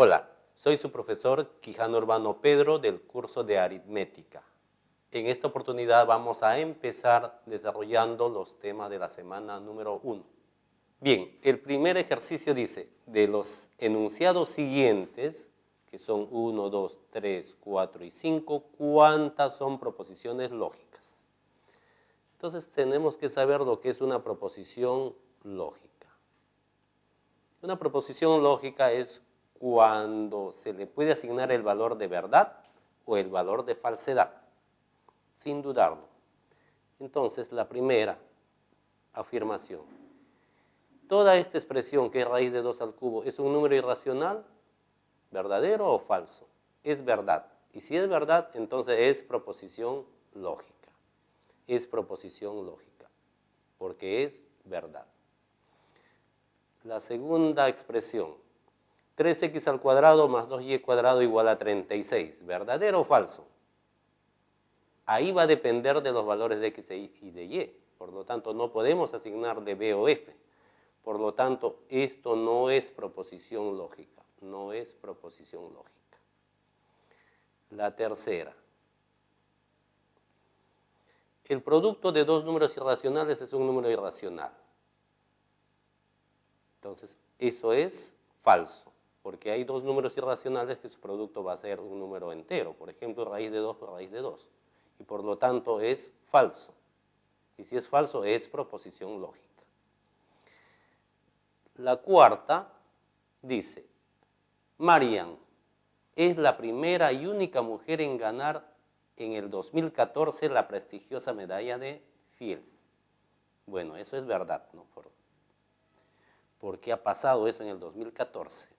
Hola, soy su profesor Quijano Urbano Pedro del curso de aritmética. En esta oportunidad vamos a empezar desarrollando los temas de la semana número 1. Bien, el primer ejercicio dice, de los enunciados siguientes, que son 1, 2, 3, 4 y 5, ¿cuántas son proposiciones lógicas? Entonces tenemos que saber lo que es una proposición lógica. Una proposición lógica es cuando se le puede asignar el valor de verdad o el valor de falsedad, sin dudarlo. Entonces, la primera afirmación. Toda esta expresión que es raíz de 2 al cubo, ¿es un número irracional? ¿Verdadero o falso? Es verdad. Y si es verdad, entonces es proposición lógica. Es proposición lógica, porque es verdad. La segunda expresión. 3x al cuadrado más 2y cuadrado igual a 36. ¿Verdadero o falso? Ahí va a depender de los valores de x y de y. Por lo tanto, no podemos asignar de b o f. Por lo tanto, esto no es proposición lógica. No es proposición lógica. La tercera. El producto de dos números irracionales es un número irracional. Entonces, eso es falso, porque hay dos números irracionales que su producto va a ser un número entero. Por ejemplo, raíz de 2 por raíz de 2. Y por lo tanto es falso. Y si es falso, es proposición lógica. La cuarta dice, Marian es la primera y única mujer en ganar en el 2014 la prestigiosa medalla de Fields. Bueno, eso es verdad, ¿no? ¿Por qué ha pasado eso en el 2014?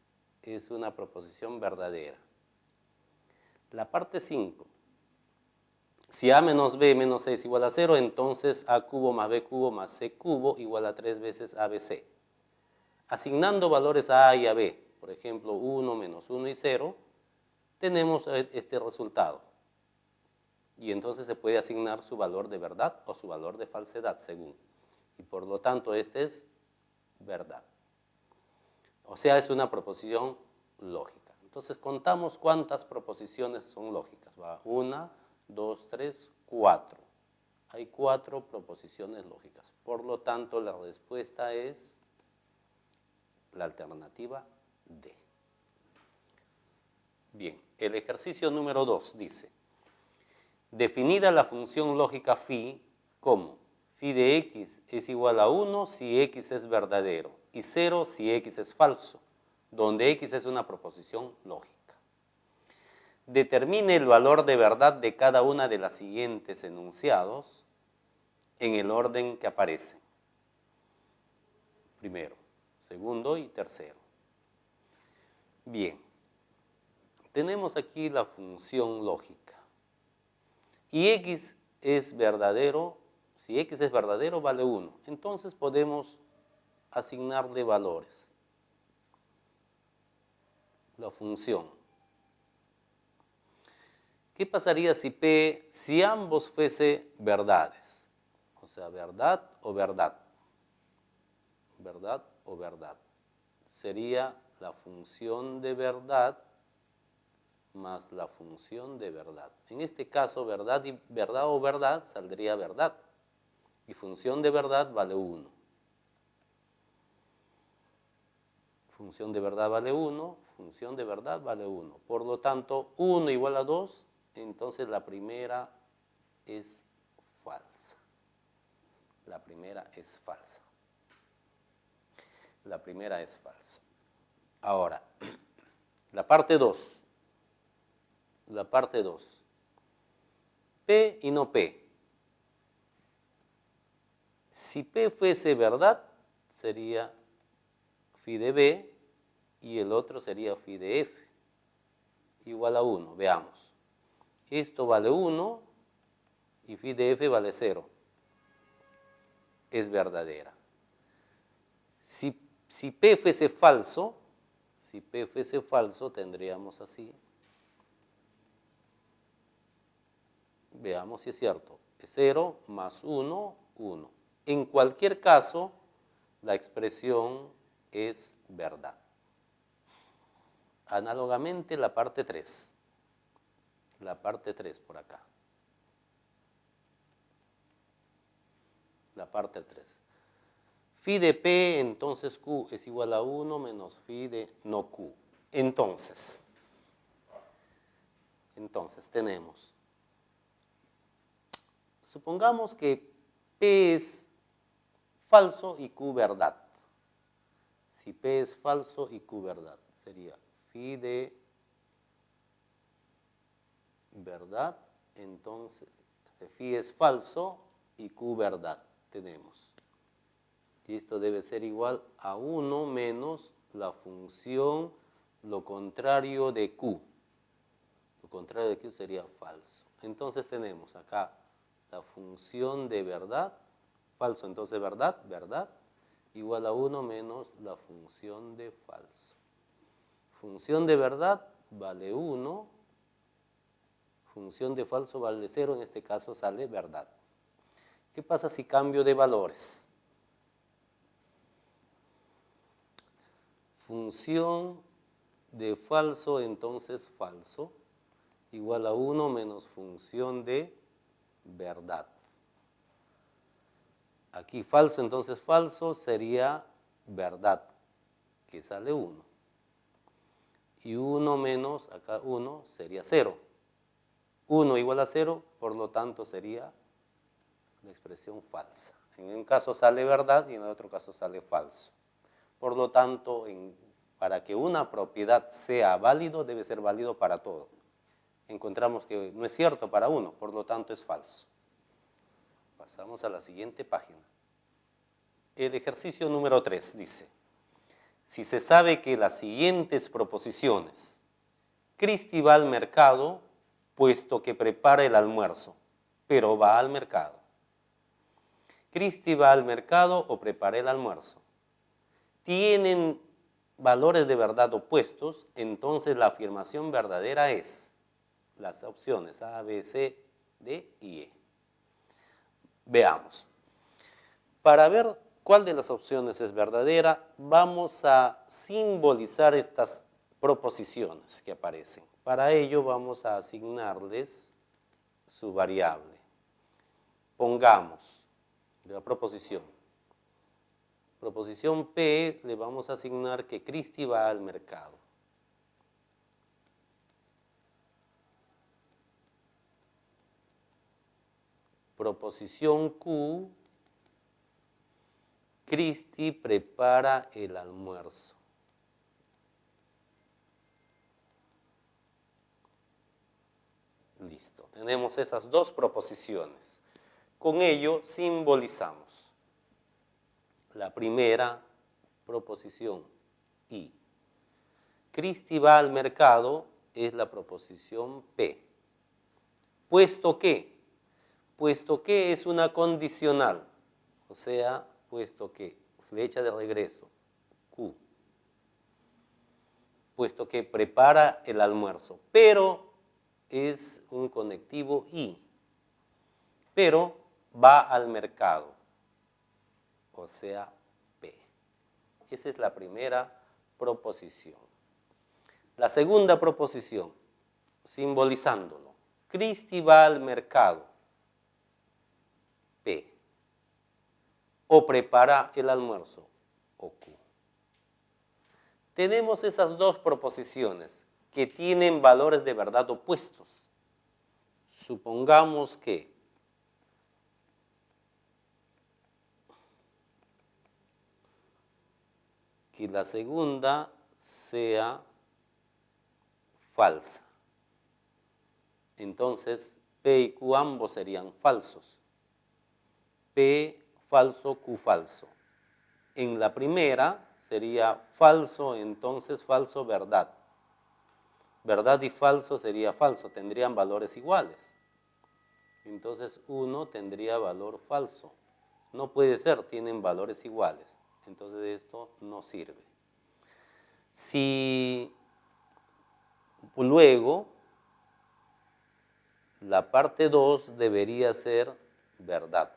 Es una proposición verdadera. La parte 5. Si a menos b menos c es igual a 0, entonces a cubo más b cubo más c cubo igual a 3 veces abc. Asignando valores a a y a b, por ejemplo 1, menos 1 y 0, tenemos este resultado. Y entonces se puede asignar su valor de verdad o su valor de falsedad, según. Y por lo tanto, este es verdad. O sea, es una proposición lógica. Entonces, contamos cuántas proposiciones son lógicas. 1, 2, 3, 4. Hay 4 proposiciones lógicas. Por lo tanto, la respuesta es la alternativa D. Bien, el ejercicio número 2 dice, definida la función lógica phi como phi de x es igual a 1 si x es verdadero y 0 si x es falso, donde x es una proposición lógica. Determine el valor de verdad de cada una de las siguientes enunciados en el orden que aparece. Primero, segundo y tercero. Bien, tenemos aquí la función lógica. Y x es verdadero, si x es verdadero vale 1. Entonces podemos asignarle valores. La función. ¿Qué pasaría si ambos fuese verdades? O sea, verdad o verdad. Verdad o verdad. Sería la función de verdad más la función de verdad. En este caso, verdad o verdad saldría verdad. Y función de verdad vale 1. Función de verdad vale 1, función de verdad vale 1. Por lo tanto, 1 igual a 2, entonces la primera es falsa. La primera es falsa. La primera es falsa. Ahora, la parte 2. La parte 2. P y no P. Si P fuese verdad, sería phi de B y el otro sería phi de F. Igual a 1. Veamos. Esto vale 1 y phi de F vale 0. Es verdadera. Si P fuese falso, tendríamos así. Veamos si es cierto. 0 más 1, 1. En cualquier caso, la expresión es verdad. Análogamente la parte 3. La parte 3 por acá. La parte 3. Phi de P, entonces Q es igual a 1 menos phi de no Q. Entonces tenemos, supongamos que P es falso y Q verdad. Si P es falso y Q verdad, sería phi de verdad, entonces phi es falso y Q verdad tenemos. Y esto debe ser igual a 1 menos la función lo contrario de Q. Lo contrario de Q sería falso. Entonces tenemos acá la función de verdad, falso, entonces verdad, verdad, igual a 1 menos la función de falso. Función de verdad vale 1, función de falso vale 0, en este caso sale verdad. ¿Qué pasa si cambio de valores? Función de falso, entonces falso, igual a 1 menos función de verdad. Aquí falso, entonces falso sería verdad, que sale 1. Y 1 menos, acá 1 sería 0. 1 igual a 0, por lo tanto sería la expresión falsa. En un caso sale verdad y en el otro caso sale falso. Por lo tanto, para que una propiedad sea válido, debe ser válido para todo. Encontramos que no es cierto para uno, por lo tanto es falso. Pasamos a la siguiente página. El ejercicio número 3 dice, si se sabe que las siguientes proposiciones, Cristi va al mercado, puesto que prepara el almuerzo, pero va al mercado. Cristi va al mercado o prepara el almuerzo. Tienen valores de verdad opuestos, entonces la afirmación verdadera es las opciones A, B, C, D y E. Veamos. Para ver cuál de las opciones es verdadera, vamos a simbolizar estas proposiciones que aparecen. Para ello vamos a asignarles su variable. Pongamos la proposición. Proposición P le vamos a asignar que Cristi va al mercado. Proposición Q, Cristi prepara el almuerzo. Listo, tenemos esas dos proposiciones. Con ello simbolizamos la primera proposición I. Cristi va al mercado es la proposición P. Puesto que es una condicional, o sea, puesto que, flecha de regreso, Q. Puesto que prepara el almuerzo, pero es un conectivo I. Pero va al mercado, o sea, P. Esa es la primera proposición. La segunda proposición, simbolizándolo. Cristi va al mercado, P. O prepara el almuerzo, o Q. Tenemos esas dos proposiciones que tienen valores de verdad opuestos. Supongamos que la segunda sea falsa. Entonces, P y Q ambos serían falsos. P falso, Q falso. En la primera sería falso, entonces falso, verdad. Verdad y falso sería falso, tendrían valores iguales. Entonces 1 tendría valor falso. No puede ser, tienen valores iguales. Entonces esto no sirve. Si luego la parte 2 debería ser verdad.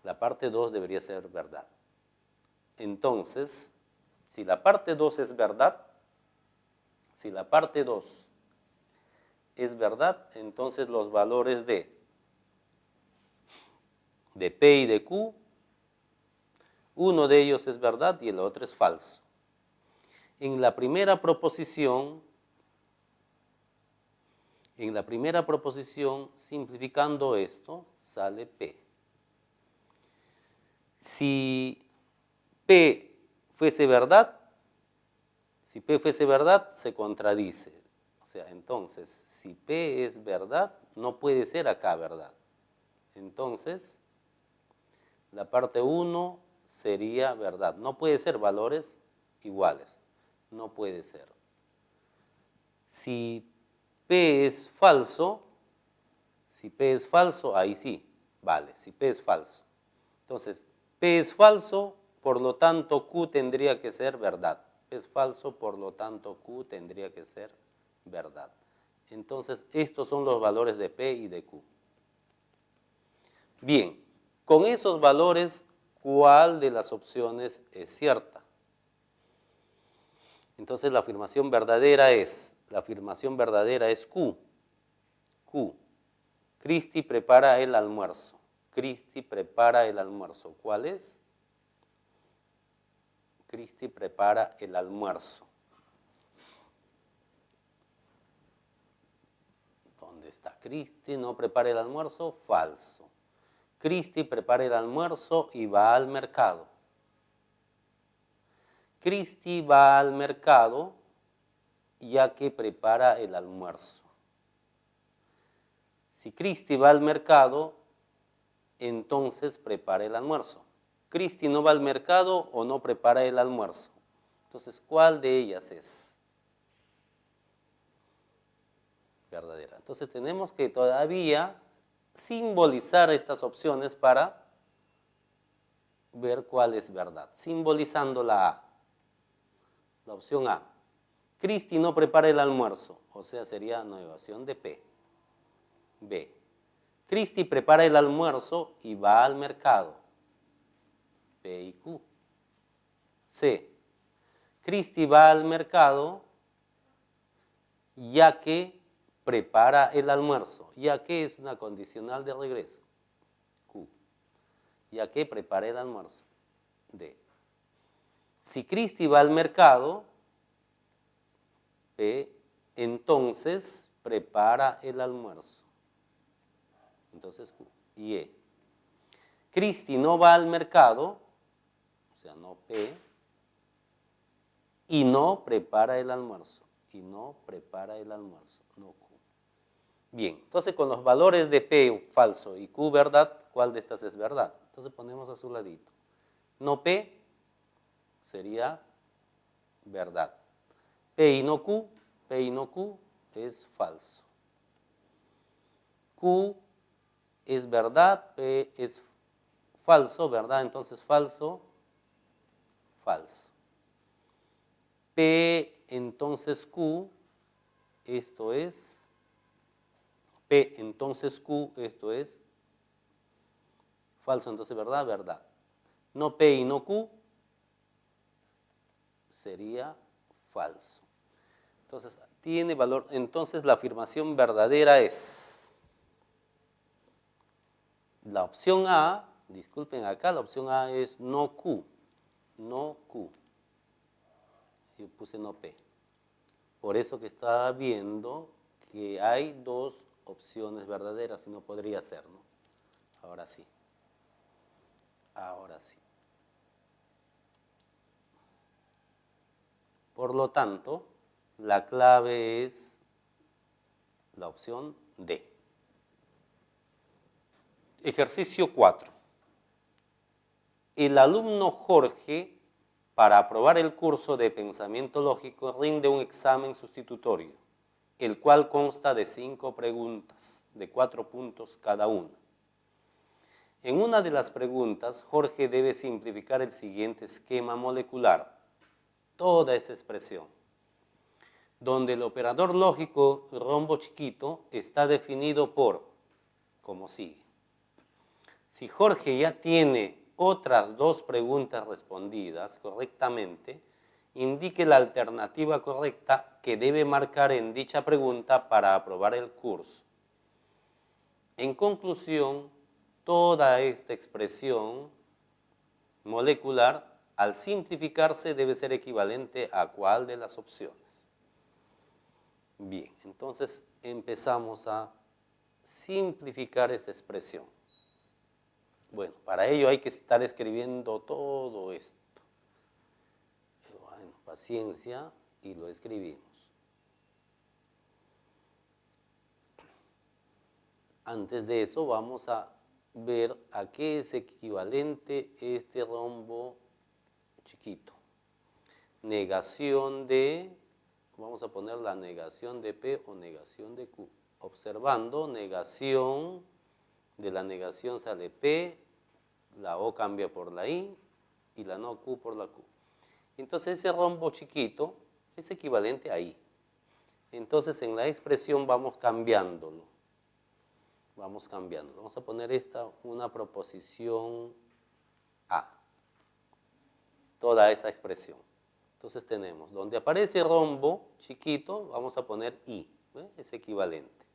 La parte 2 debería ser verdad. Entonces, si la parte 2 es verdad, Si la parte 2 es verdad, entonces los valores de P y de Q, uno de ellos es verdad y el otro es falso. En la primera proposición, simplificando esto, sale P. Si P fuese verdad, se contradice. O sea, entonces, si P es verdad, no puede ser acá verdad. Entonces, la parte 1 sería verdad. No puede ser valores iguales. No puede ser. Si P es falso, ahí sí, vale, si P es falso. Entonces, P es falso, por lo tanto Q tendría que ser verdad. P es falso, por lo tanto Q tendría que ser verdad. Entonces, estos son los valores de P y de Q. Bien, con esos valores, ¿cuál de las opciones es cierta? Entonces, la afirmación verdadera es Q. Q. Cristi prepara el almuerzo. Cristi prepara el almuerzo. ¿Cuál es? Cristi prepara el almuerzo. ¿Dónde está Cristi? ¿No prepara el almuerzo? Falso. Cristi prepara el almuerzo y va al mercado. Cristi va al mercado ya que prepara el almuerzo. Si Cristi va al mercado, entonces prepara el almuerzo. Cristi no va al mercado o no prepara el almuerzo. Entonces, ¿cuál de ellas es verdadera? Entonces, tenemos que todavía simbolizar estas opciones para ver cuál es verdad. Simbolizando la A. La opción A. Cristi no prepara el almuerzo, o sea, sería negación de P. B. Cristi prepara el almuerzo y va al mercado. P y Q. C. Cristi va al mercado ya que prepara el almuerzo. Ya que es una condicional de regreso. Q. Ya que prepara el almuerzo. D. Si Cristi va al mercado, P, entonces prepara el almuerzo. Entonces Q. Y E. Cristi no va al mercado, o sea, no P, y no prepara el almuerzo. Y no prepara el almuerzo, no Q. Bien, entonces con los valores de P falso y Q verdad, ¿cuál de estas es verdad? Entonces ponemos a su ladito. No P sería verdad. P y no Q es falso. Q es verdad, P es falso, ¿verdad? Entonces falso, falso. P entonces Q, esto es, P entonces Q, esto es falso, entonces verdad, verdad. No P y no Q sería falso. Entonces, tiene valor. Entonces, la afirmación verdadera es la opción A, disculpen acá, la opción A es no Q, no Q. Yo puse no P. Por eso que estaba viendo que hay dos opciones verdaderas y no podría ser, ¿no? Ahora sí. Ahora sí. Por lo tanto, la clave es la opción D. Ejercicio 4. El alumno Jorge, para aprobar el curso de pensamiento lógico, rinde un examen sustitutorio, el cual consta de 5 preguntas, de 4 puntos cada una. En una de las preguntas, Jorge debe simplificar el siguiente esquema molecular, toda esa expresión, donde el operador lógico rombo chiquito está definido por, como sigue. Si Jorge ya tiene otras 2 preguntas respondidas correctamente, indique la alternativa correcta que debe marcar en dicha pregunta para aprobar el curso. En conclusión, toda esta expresión molecular, al simplificarse, debe ser equivalente a ¿cuál de las opciones? Bien, entonces empezamos a simplificar esta expresión. Bueno, para ello hay que estar escribiendo todo esto. Bueno, paciencia, y lo escribimos. Antes de eso vamos a ver a qué es equivalente este rombo chiquito. Negación de, vamos a poner la negación de P o negación de Q. Observando, negación, de la negación sale P, la O cambia por la I y la no Q por la Q. Entonces ese rombo chiquito es equivalente a I. Entonces en la expresión vamos cambiándolo. Vamos cambiando. Vamos a poner esta una proposición A. Toda esa expresión. Entonces tenemos, donde aparece rombo chiquito, vamos a poner I. ¿Ve? Es equivalente.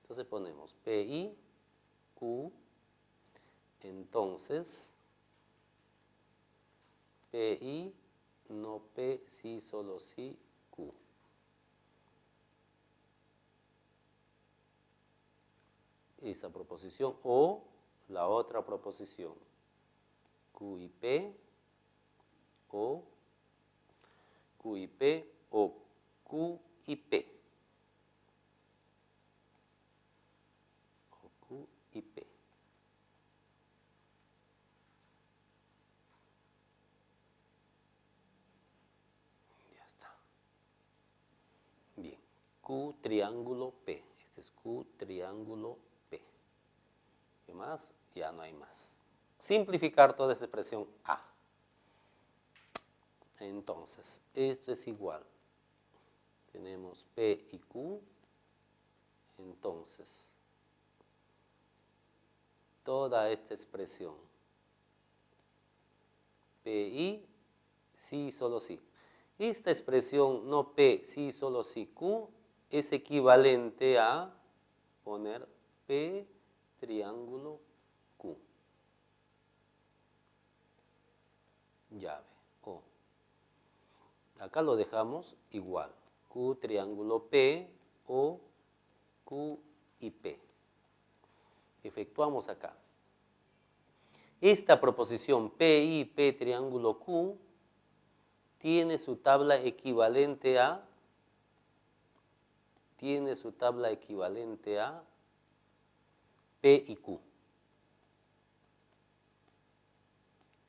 Entonces ponemos PI, Q. Entonces, PI, no P, sí, solo sí, Q. Esa proposición o la otra proposición, Q y P o Q y P o Q y P o Q y P. Ya está. Bien, Q triángulo P. Este es Q triángulo P. ¿Qué más? Ya no hay más. Simplificar toda esa expresión A. Entonces, esto es igual. Tenemos P y Q. Entonces, toda esta expresión, PI, sí, solo sí. Esta expresión, no P, sí, solo sí, Q, es equivalente a poner P triángulo Q. Llave O. Acá lo dejamos igual. Q triángulo P o Q y P. Efectuamos acá. Esta proposición PI, P triángulo Q tiene su tabla equivalente a P y Q.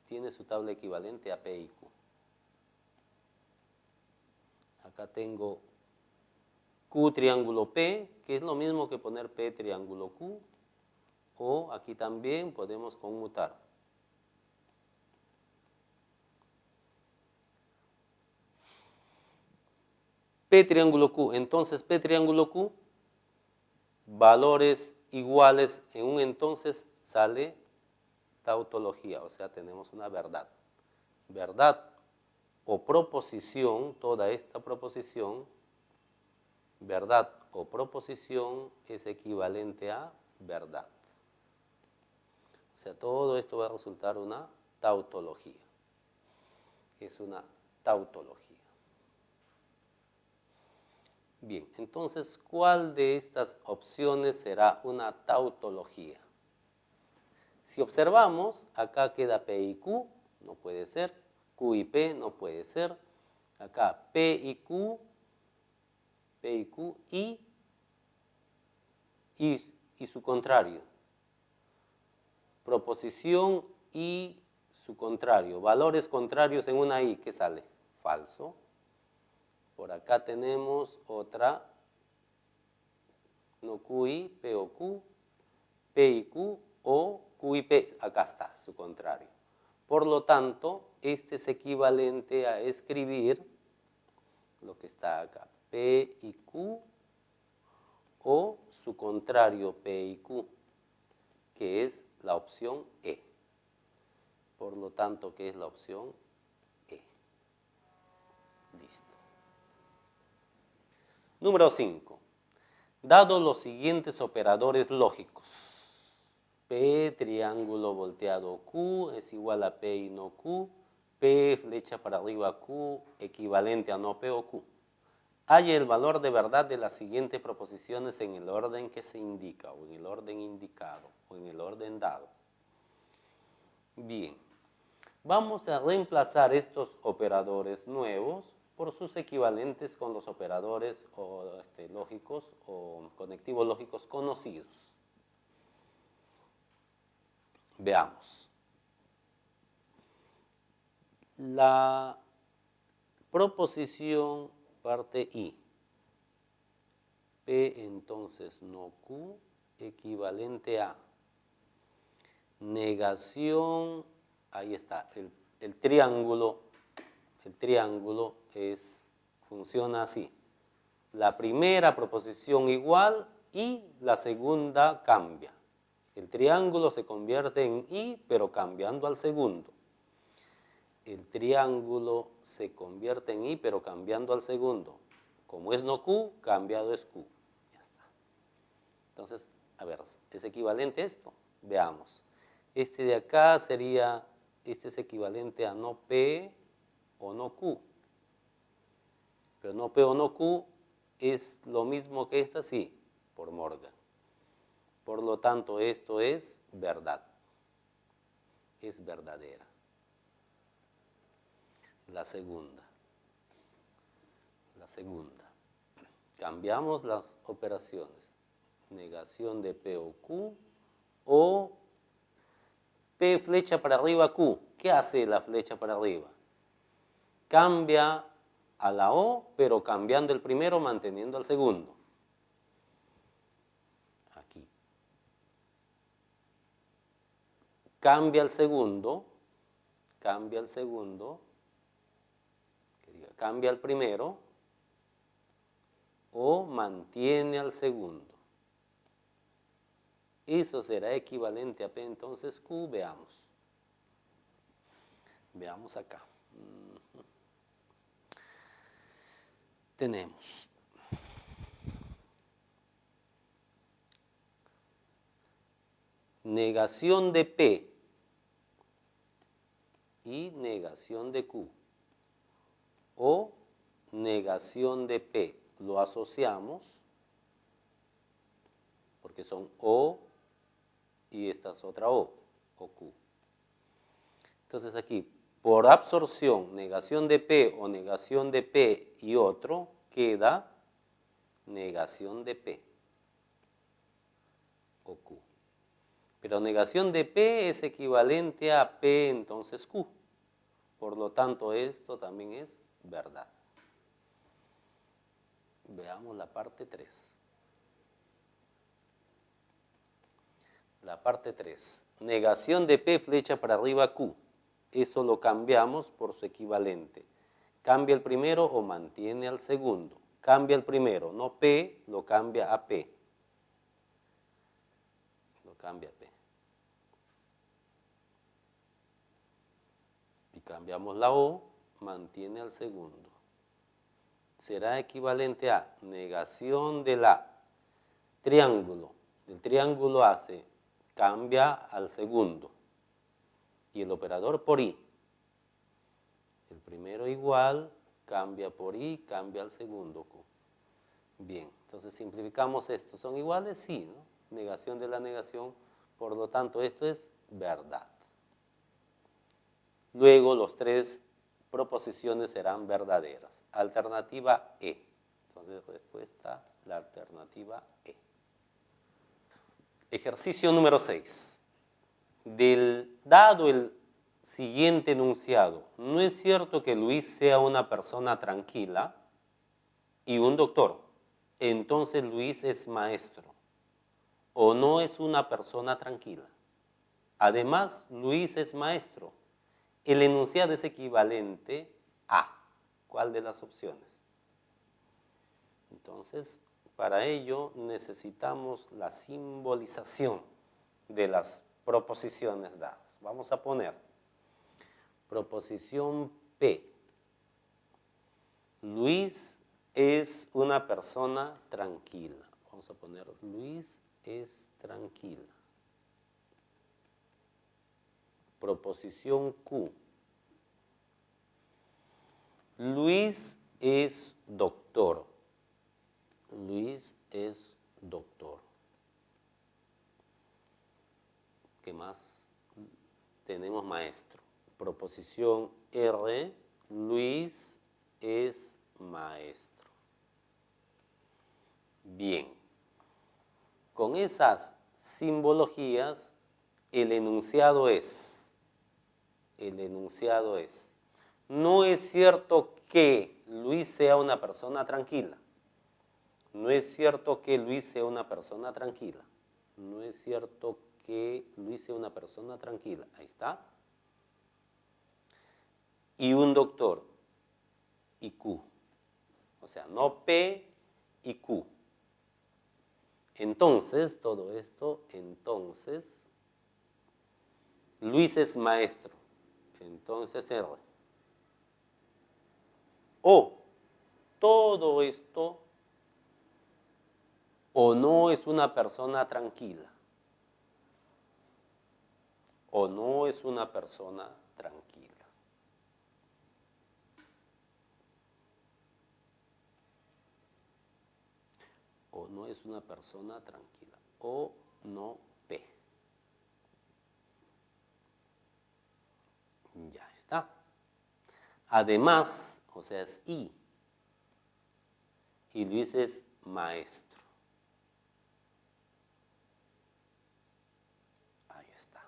Tiene su tabla equivalente a P y Q. Acá tengo Q triángulo P, que es lo mismo que poner P triángulo Q, o aquí también podemos conmutar. P triángulo Q, entonces P triángulo Q, valores iguales en un entonces sale tautología, o sea, tenemos una verdad. Verdad o proposición, toda esta proposición, verdad o proposición es equivalente a verdad. O sea, todo esto va a resultar una tautología. Es una tautología. Bien, entonces, ¿cuál de estas opciones será una tautología? Si observamos, acá queda P y Q, no puede ser. Q y P, no puede ser. Acá P y Q y su contrario. Proposición y su contrario. Valores contrarios en una I, ¿qué sale? Falso. Por acá tenemos otra, no Q y P o Q, P y Q o Q y P, acá está su contrario. Por lo tanto, este es equivalente a escribir lo que está acá, P y Q o su contrario P y Q, que es la opción E. Por lo tanto, ¿qué es la opción E? Listo. Número 5. Dado los siguientes operadores lógicos. P triángulo volteado Q es igual a P y no Q. P flecha para arriba Q equivalente a no P o Q. Halla el valor de verdad de las siguientes proposiciones en el orden que se indica, o en el orden indicado, o en el orden dado. Bien, vamos a reemplazar estos operadores nuevos por sus equivalentes con los operadores lógicos o conectivos lógicos conocidos. Veamos. La proposición parte I. P entonces no Q equivalente a negación, ahí está, el triángulo funciona así. La primera proposición igual y la segunda cambia. El triángulo se convierte en I, pero cambiando al segundo. El triángulo se convierte en I, pero cambiando al segundo. Como es no Q, cambiado es Q. Ya está. Entonces, a ver, ¿es equivalente esto? Veamos. Este de acá sería, este es equivalente a no P o no Q. Pero no P o no Q es lo mismo que esta, sí, por Morgan. Por lo tanto, esto es verdad. Es verdadera. La segunda. Cambiamos las operaciones. Negación de P o Q o P flecha para arriba Q. ¿Qué hace la flecha para arriba? Cambia a la O, pero cambiando el primero, manteniendo el segundo. Aquí. Cambia el segundo, cambia el primero o mantiene al segundo. Eso será equivalente a P, entonces Q, veamos. Veamos acá. Tenemos negación de P y negación de Q, o negación de P. Lo asociamos porque son O y esta es otra O Q. Entonces aquí, por absorción, negación de P o negación de P y otro, queda negación de P o Q. Pero negación de P es equivalente a P, entonces Q. Por lo tanto, esto también es verdad. Veamos la parte 3. La parte 3. Negación de P flecha para arriba Q. Eso lo cambiamos por su equivalente. Cambia el primero o mantiene al segundo. Cambia el primero, no P, lo cambia a P. Lo cambia a P. Y cambiamos la O, mantiene al segundo. Será equivalente a negación de la triángulo. El triángulo hace, cambia al segundo. Y el operador por I. El primero igual, cambia por I, cambia al segundo Q. Bien, entonces simplificamos esto. ¿Son iguales? Sí, ¿no? Negación de la negación, por lo tanto esto es verdad. Luego los tres proposiciones serán verdaderas. Alternativa E. Entonces respuesta, la alternativa E. Ejercicio número 6. Dado el siguiente enunciado, no es cierto que Luis sea una persona tranquila y un doctor. Entonces Luis es maestro. O no es una persona tranquila. Además, Luis es maestro. El enunciado es equivalente a. ¿Cuál de las opciones? Entonces, para ello necesitamos la simbolización de las proposiciones dadas. Vamos a poner proposición P. Luis es una persona tranquila. Vamos a poner Luis es tranquila. Proposición Q. Luis es doctor. Luis es doctor. ¿Qué más? Tenemos maestro. Proposición R. Luis es maestro. Bien. Con esas simbologías, el enunciado es. No es cierto que Luis sea una persona tranquila. No es cierto que Luis sea una persona tranquila. No es cierto que Luis sea una persona tranquila. Ahí está. Y un doctor. Y Q. O sea, no P y Q. Entonces, todo esto, Luis es maestro. Entonces, R. O todo esto o no es una persona tranquila. O no es una persona tranquila. O no es una persona tranquila. O no P. Ya está. Además, o sea, es I. Y Luis es maestro. Ahí está.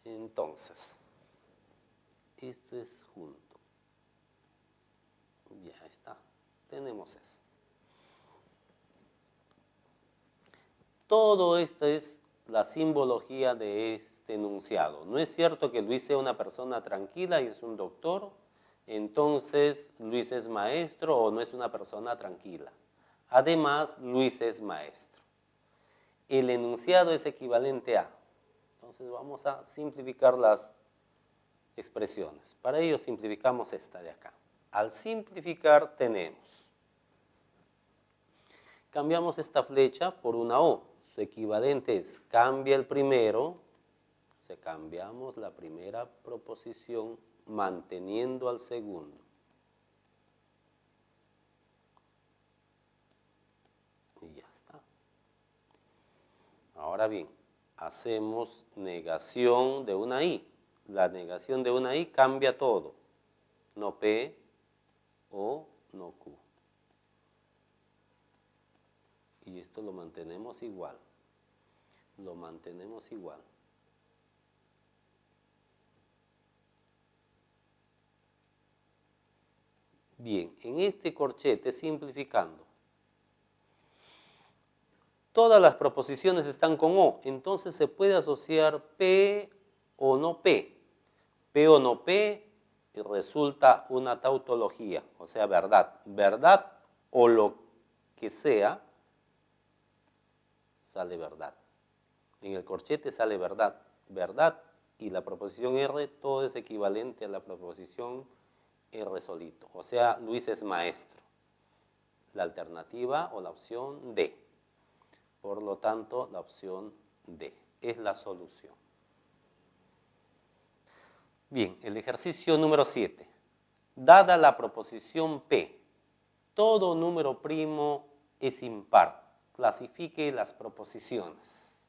Entonces, esto es junto. Ya está. Tenemos eso. Todo esto es la simbología de este enunciado. No es cierto que Luis sea una persona tranquila y es un doctor, entonces Luis es maestro o no es una persona tranquila. Además, Luis es maestro. El enunciado es equivalente a. Entonces vamos a simplificar las expresiones. Para ello simplificamos esta de acá. Al simplificar tenemos. Cambiamos esta flecha por una O. Su equivalente es cambia el primero, o sea, cambiamos la primera proposición manteniendo al segundo. Y ya está. Ahora bien, hacemos negación de una I. La negación de una I cambia todo. No P o no Q. Y esto lo mantenemos igual. Lo mantenemos igual. Bien, en este corchete, simplificando, todas las proposiciones están con O, entonces se puede asociar P o no P. P o no P y resulta una tautología, o sea, verdad. Verdad o lo que sea, sale verdad. En el corchete sale verdad. Verdad y la proposición R, todo es equivalente a la proposición R solito. O sea, Luis es maestro. La alternativa o la opción D. Por lo tanto, la opción D es la solución. Bien, el ejercicio número 7. Dada la proposición P, todo número primo es impar. Clasifique las proposiciones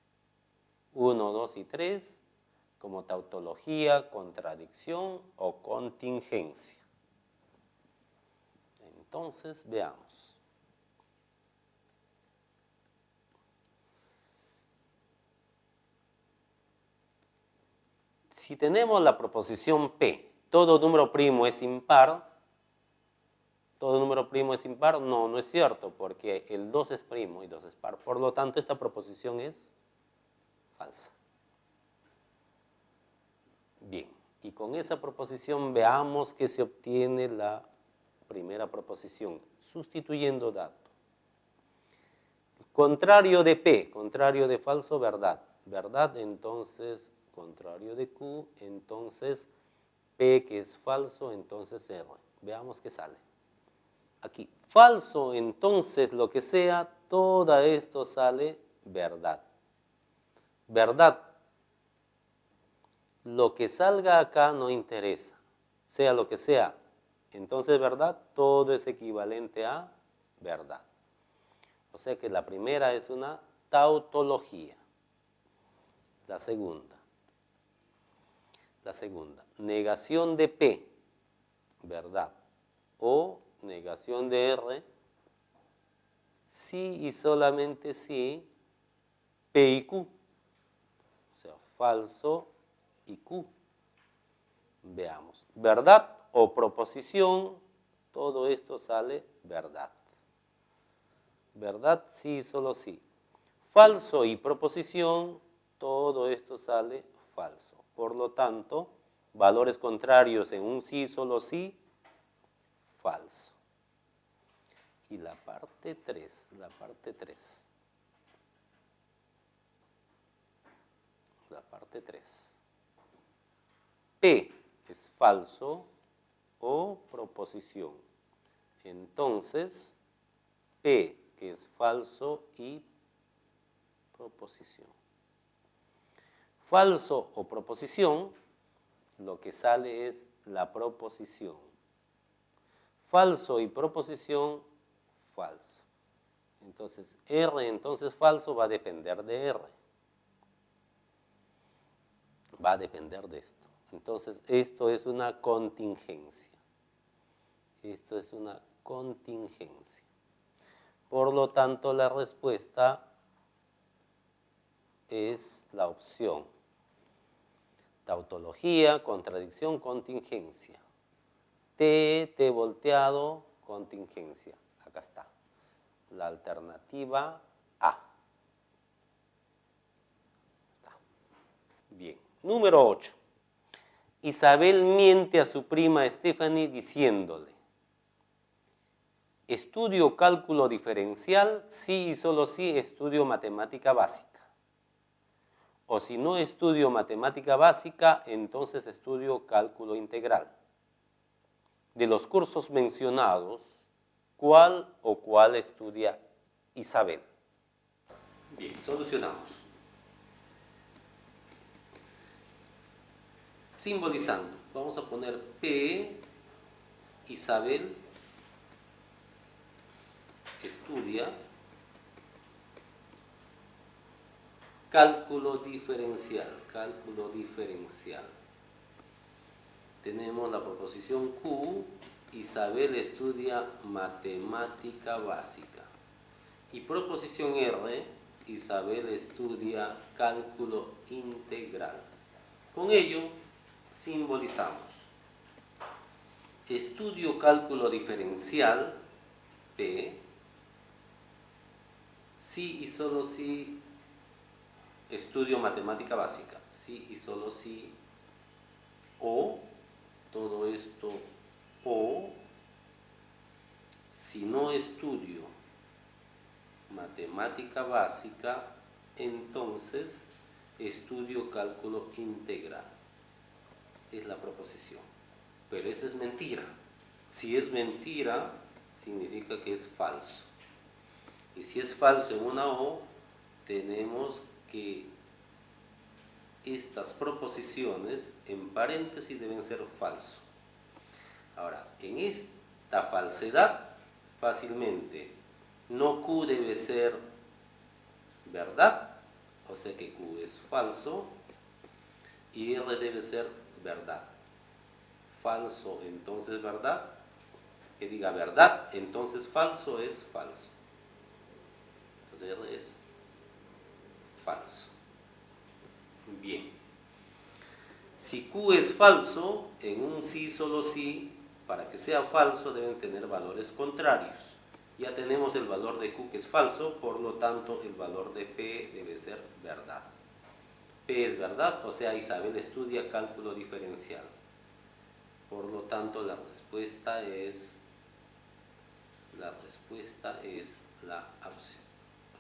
1, 2 y 3 como tautología, contradicción o contingencia. Entonces, veamos. Si tenemos la proposición P, todo número primo es impar, ¿todo número primo es impar? No, no es cierto, porque el 2 es primo y 2 es par. Por lo tanto, esta proposición es falsa. Bien, y con esa proposición veamos que se obtiene la primera proposición, sustituyendo dato. Contrario de P, contrario de falso, verdad. Verdad, entonces, contrario de Q, entonces P que es falso, entonces R. Veamos qué sale. aquí, falso, entonces lo que sea, todo esto sale verdad. Verdad. Lo que salga acá no interesa, sea lo que sea. Entonces, verdad, todo es equivalente a verdad. O sea que la primera es una tautología. La segunda, negación de P, verdad, o negación de R, sí y solamente sí, P y Q, o sea, falso y Q. Veamos, verdad o proposición, todo esto sale verdad. Verdad, sí, solo sí. Falso y proposición, todo esto sale falso. Por lo tanto, valores contrarios en un sí, solo sí, falso. Y la parte 3, la parte 3. P es falso o proposición. Entonces, P, que es falso y proposición. Falso o proposición, lo que sale es la proposición. Falso y proposición, falso. Entonces, R, entonces falso, va a depender de R. Va a depender de esto. Entonces, esto es una contingencia. Esto es una contingencia. Por lo tanto, la respuesta es la opción. Tautología, contradicción, contingencia. T volteado, contingencia. Acá está. La alternativa A. Está. Bien. Número 8. Isabel miente a su prima Stephanie diciéndole: estudio cálculo diferencial, sí y solo sí estudio matemática básica. O si no estudio matemática básica, entonces estudio cálculo integral. De los cursos mencionados, ¿cuál o cuál estudia Isabel? Bien, solucionamos. Simbolizando, vamos a poner P, Isabel estudia cálculo diferencial, Tenemos la proposición Q, Isabel estudia matemática básica. Y proposición R, Isabel estudia cálculo integral. Con ello, simbolizamos. Estudio cálculo diferencial, P, sí y solo sí estudio matemática básica, sí y solo sí, o, todo esto, o, si no estudio matemática básica, entonces estudio cálculo integral. Es la proposición. Pero esa es mentira. Si es mentira, significa que es falso. Y si es falso en una O, tenemos que estas proposiciones en paréntesis deben ser falso. Ahora, en esta falsedad, fácilmente, no Q debe ser verdad, o sea que Q es falso, y R debe ser verdad. Falso, entonces verdad. Que diga verdad, entonces falso es falso. Entonces R es falso. Bien. Si Q es falso, en un sí solo sí, para que sea falso deben tener valores contrarios. Ya tenemos el valor de Q que es falso, por lo tanto el valor de P debe ser verdad. P es verdad, o sea Isabel estudia cálculo diferencial. Por lo tanto la respuesta es la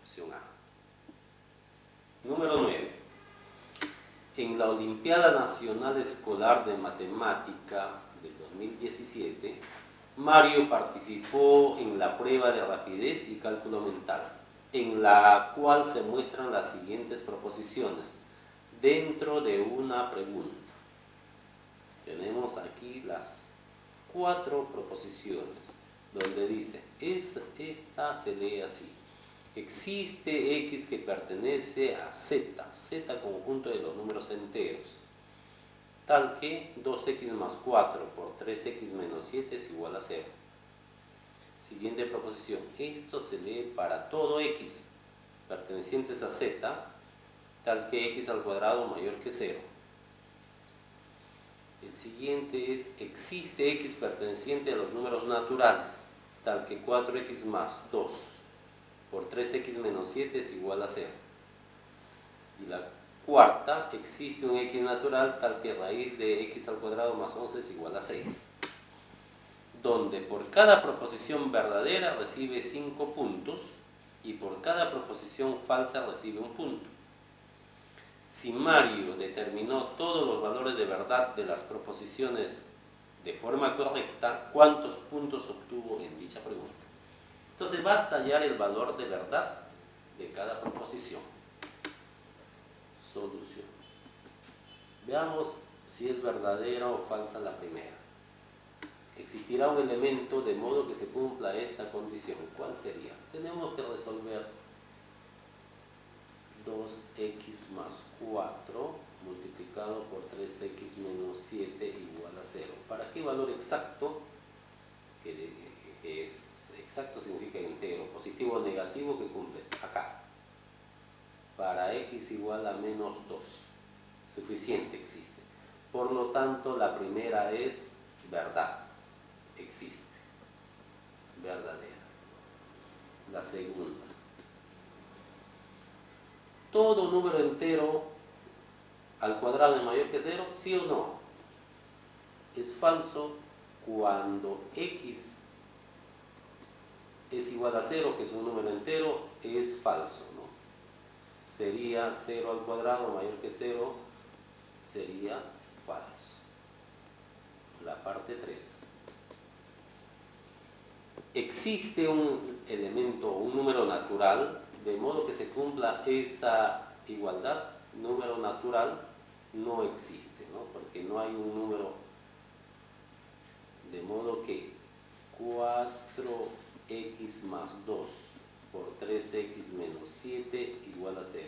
opción A. Número 9. En la Olimpiada Nacional Escolar de Matemática del 2017, Mario participó en la prueba de rapidez y cálculo mental, en la cual se muestran las siguientes proposiciones dentro de una pregunta. Tenemos aquí las 4 proposiciones, donde dice, esta se lee así: existe X que pertenece a Z, Z conjunto de los números enteros, tal que 2x más 4 por 3x menos 7 es igual a 0. Siguiente proposición, esto se lee para todo X pertenecientes a Z, tal que X al cuadrado mayor que 0. El siguiente es, existe X perteneciente a los números naturales, tal que 4x más 2 por 3x menos 7 es igual a 0. Y la cuarta, existe un X natural tal que raíz de X al cuadrado más 11 es igual a 6. Donde por cada proposición verdadera recibe 5 puntos y por cada proposición falsa recibe 1 punto. Si Mario determinó todos los valores de verdad de las proposiciones de forma correcta, ¿cuántos puntos obtuvo en dicha pregunta? Entonces basta hallar el valor de verdad de cada proposición. Solución. Veamos si es verdadera o falsa la primera. Existirá un elemento de modo que se cumpla esta condición. ¿Cuál sería? Tenemos que resolver 2x más 4 multiplicado por 3x menos 7 igual a 0. ¿Para qué valor exacto? Que es exacto significa entero, positivo o negativo, que cumple esto. Acá. Para x igual a menos 2. Suficiente existe. Por lo tanto, la primera es verdad. Existe. Verdadera. La segunda. ¿Todo número entero al cuadrado es mayor que 0? ¿Sí o no? Es falso cuando x es igual a 0, que es un número entero, es falso, ¿no? Sería 0 al cuadrado mayor que 0, sería falso. La parte 3. Existe un elemento, un número natural, de modo que se cumpla esa igualdad. Número natural no existe, ¿no? Porque no hay un número, de modo que 4x más 2 por 3x menos 7 igual a 0.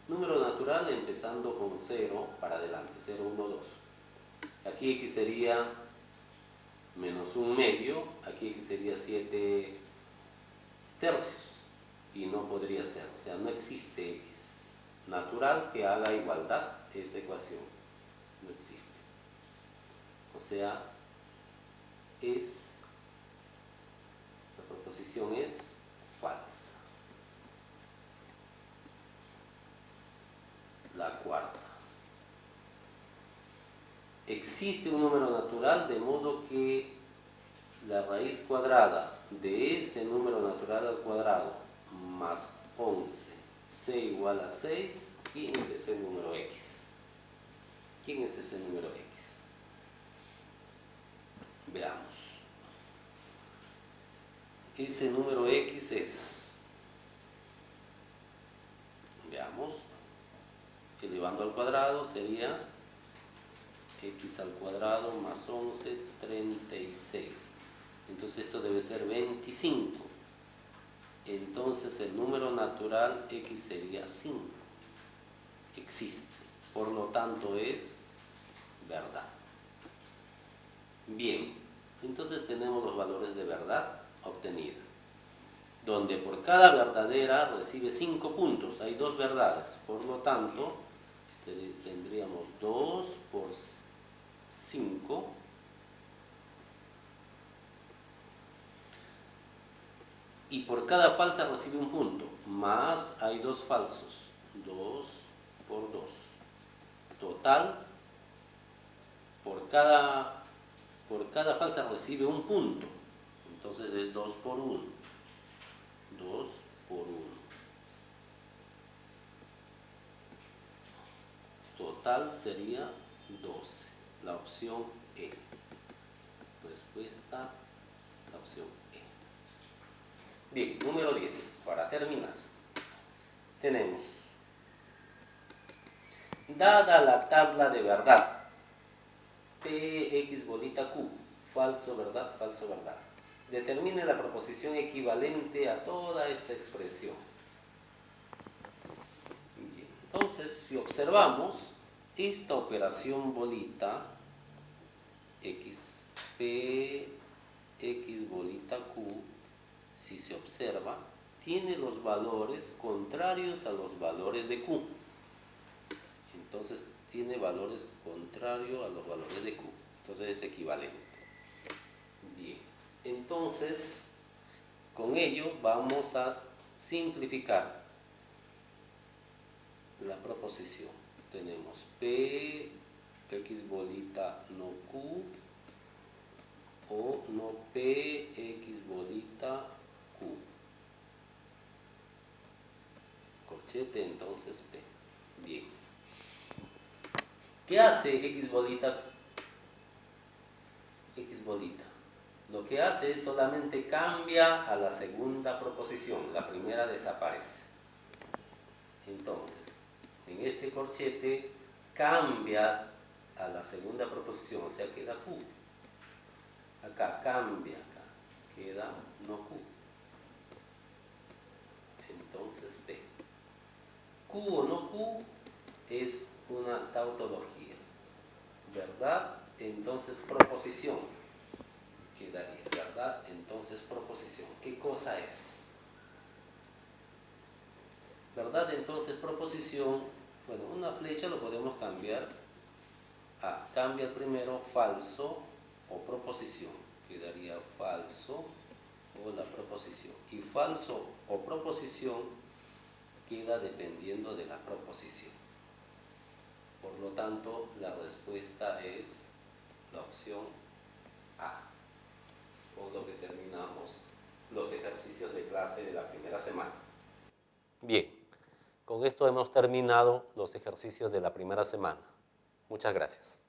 Número natural empezando con 0 para adelante, 0, 1, 2. Aquí x sería menos 1 medio, aquí x sería 7 tercios, y no podría ser, o sea, no existe x natural que haga igualdad esta ecuación, no existe. O sea, la proposición es falsa. La cuarta. Existe un número natural de modo que la raíz cuadrada de ese número natural al cuadrado más 11, c igual a 6. ¿Quién es ese número x? ¿Quién es ese número x? Veamos. Ese número x es, veamos, elevando al cuadrado sería x al cuadrado más 11, 36. Entonces esto debe ser 25. Entonces el número natural x sería 5. Existe. Por lo tanto es verdad. Bien, entonces tenemos los valores de verdad obtenidos, donde por cada verdadera recibe 5 puntos. Hay 2 verdades. Por lo tanto, tendríamos 2 por 5 y por cada falsa recibe 1 punto, más hay 2 falsos, 2 por 2. Total, por cada falsa recibe 1 punto, entonces es 2 por 1. 2 por 1. Total sería 12. La opción E. Respuesta Bien, número 10, para terminar. Tenemos, dada la tabla de verdad, Px bolita Q, falso, verdad, falso, verdad. Determine la proposición equivalente a toda esta expresión. Bien, entonces, si observamos, esta operación bolita, X, P, X bolita Q, si se observa, tiene los valores contrarios a los valores de Q. Entonces, tiene valores contrarios a los valores de Q. Entonces, es equivalente. Bien, entonces, con ello vamos a simplificar la proposición. Tenemos P, X bolita no Q, o no P, X bolita Q. Corchete, entonces P. Bien. ¿Qué hace X bolita? X bolita. Lo que hace es solamente cambia a la segunda proposición. La primera desaparece. Entonces, en este corchete cambia a la segunda proposición, o sea, queda Q. Acá cambia, acá queda no Q. Entonces P. Q o no Q es una tautología. ¿Verdad? Entonces proposición. Quedaría, ¿verdad? Entonces proposición. ¿Qué cosa es? ¿Verdad? Entonces proposición, bueno, una flecha lo podemos cambiar a, cambia primero falso o proposición. Quedaría falso o la proposición. Y falso o proposición queda dependiendo de la proposición. Por lo tanto, la respuesta es la opción A. Con lo que terminamos los ejercicios de clase de la primera semana. Bien, con esto hemos terminado los ejercicios de la primera semana. Muchas gracias.